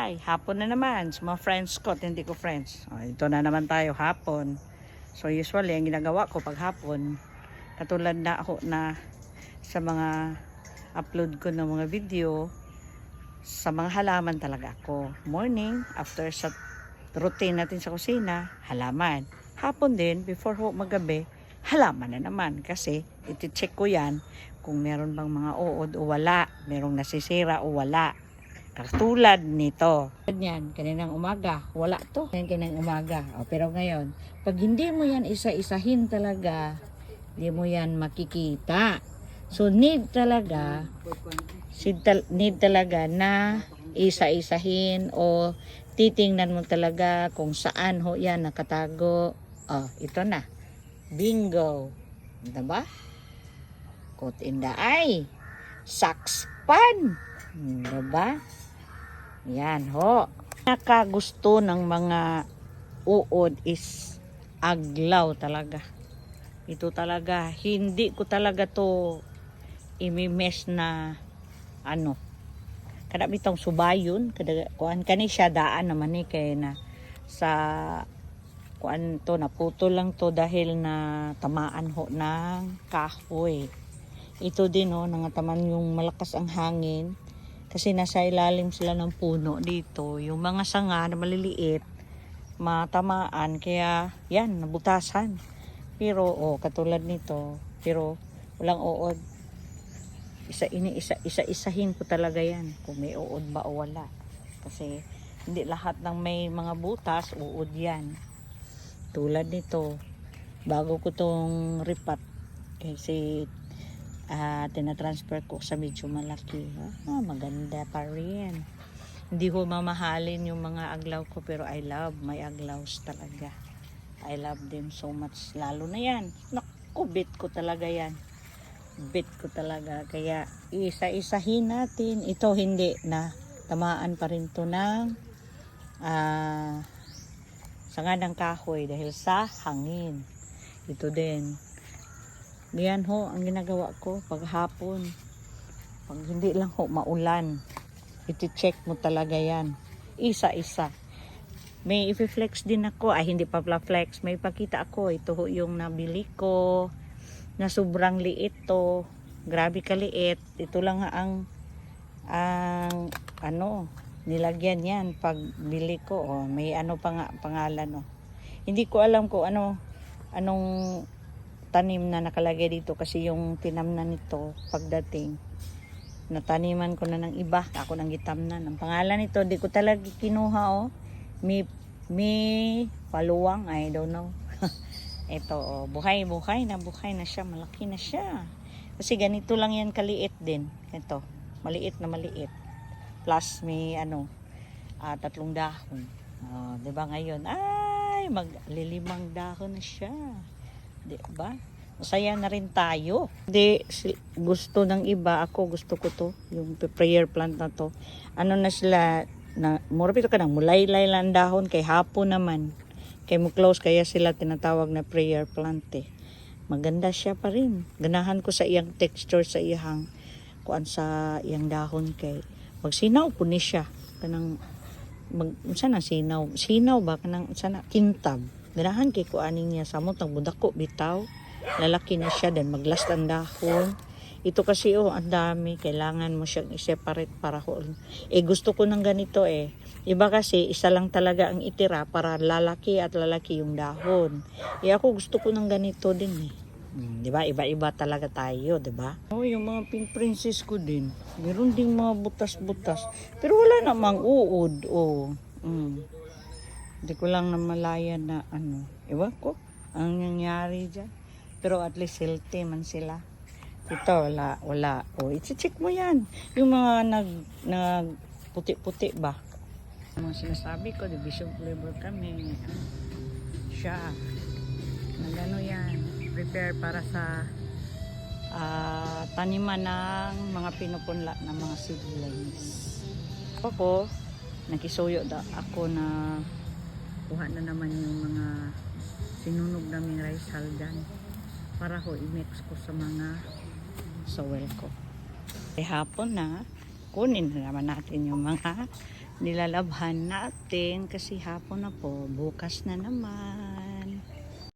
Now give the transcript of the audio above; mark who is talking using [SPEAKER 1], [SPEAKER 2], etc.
[SPEAKER 1] Hi, hapon na naman sa mga friends ko at hindi ko friends. Ito na naman tayo hapon. So usually ang ginagawa ko pag hapon, katulad na ako na sa mga upload ko ng mga video, sa mga halaman talaga ako. Morning, after sa routine natin sa kusina, halaman. Hapon din, before magabi, halaman na naman. Kasi iti-check ko yan kung meron bang mga uod o wala, merong nasisira o wala. Katulad nito. Yan, kaninang umaga. Wala to. Kaninang umaga. Pero ngayon, pag hindi mo yan isa-isahin talaga, hindi mo yan makikita. So, need talaga na isa-isahin o titingnan mo talaga kung saan ho yan nakatago. Ito na. Bingo. Diba? Caught in the eye. Sucks pan. Diba? Yan ho. Nakagusto ng mga uod is aglaw talaga. Ito talaga, hindi ko talaga to imimes na ano. Kada bitong subayon, kuan kani siya daan naman ni kay na sa kuan to naputol lang to dahil na tamaan ho ng kahoy. Ito din ho, nangataman yung malakas ang hangin. Kasi nasa ilalim sila ng puno dito. Yung mga sanga na maliliit, matamaan. Kaya yan, nabutasan. Pero, katulad nito. Pero, walang uod. Isa-isahin ko talaga yan. Kung may uod ba o wala. Kasi, hindi lahat ng may mga butas, uod yan. Tulad nito. Bago ko tong ripat. Kasi, tinatransfer ko sa medyo malaki. Maganda pa rin. Hindi ko mamahalin yung mga aglaw ko, pero I love my aglaws talaga. I love them so much. Lalo na yan. Naku, bit ko talaga yan. Bit ko talaga. Kaya isa-isahin natin. Ito hindi na tamaan pa rin to ng sanga ng kahoy dahil sa hangin. Ito din. Diyan ho ang ginagawa ko paghapon. Pag hindi lang ho maulan, iti-check mo talaga yan. Isa-isa. May i-flex din ako. Hindi pa flex. May pakita ako. Ito ho yung nabili ko na sobrang liit to. Grabe kaliit. Ito lang ang nilagyan yan pag bili ko. May ano pa nga pangalan. Hindi ko alam kung anong tanim na nakalagay dito kasi yung tinamnan nito pagdating nataniman ko na ng iba, ako nang gitamnan. Ang pangalan nito di ko talaga kinuha. Mi paluwang, I don't know. Ito buhay na siya, malaki na siya kasi ganito lang yan kaliit din. Ito maliit na maliit plus may 3 dahon. Diba ngayon ay maglilimang dahon na siya. Diba? Masaya na rin tayo. Hindi gusto ng iba, ako gusto ko to, yung prayer plant na to. Na sila, mura pito ka nang mulaylay lang dahon, kay hapon naman. Kay mo close, kaya sila tinatawag na prayer plant Maganda siya pa rin. Ganahan ko sa iyang texture, sa iyang kuan sa iyang dahon kay magsinaw po ni siya. Kanang sana sinaw ba kanang sana kintab. Ganahan kay kuanin niya samot ang budako bitaw. Lalaki na siya then maglast ang dahon. Ito kasi ang dami, kailangan mo siyang i-separate para gusto ko ng ganito Iba kasi isa lang talaga ang itira para lalaki at lalaki yung dahon. Ako gusto ko ng ganito din 'Di ba? Iba-iba talaga tayo, 'di ba? Yung mga pink princess ko din. Meron ding mga butas-butas. Pero wala namang uod. Hindi ko lang namalayan na Ewan ko ang nangyari dyan. Pero at least healthy man sila. Ito, wala. I-check mo yan. Yung mga nag puti-puti ba? Mga sinasabi ko, division flavor kami. Siya. Nagano yan. Prepare para sa taniman ng mga pinupunla ng mga seedlings. Ako, nakisuyo ako na kuha na naman yung mga sinunog naming rice hull dyan para i-mix ko sa mga soil ko. Hapon na, kunin na naman natin yung mga nilalabhan natin kasi hapon na po, bukas na naman.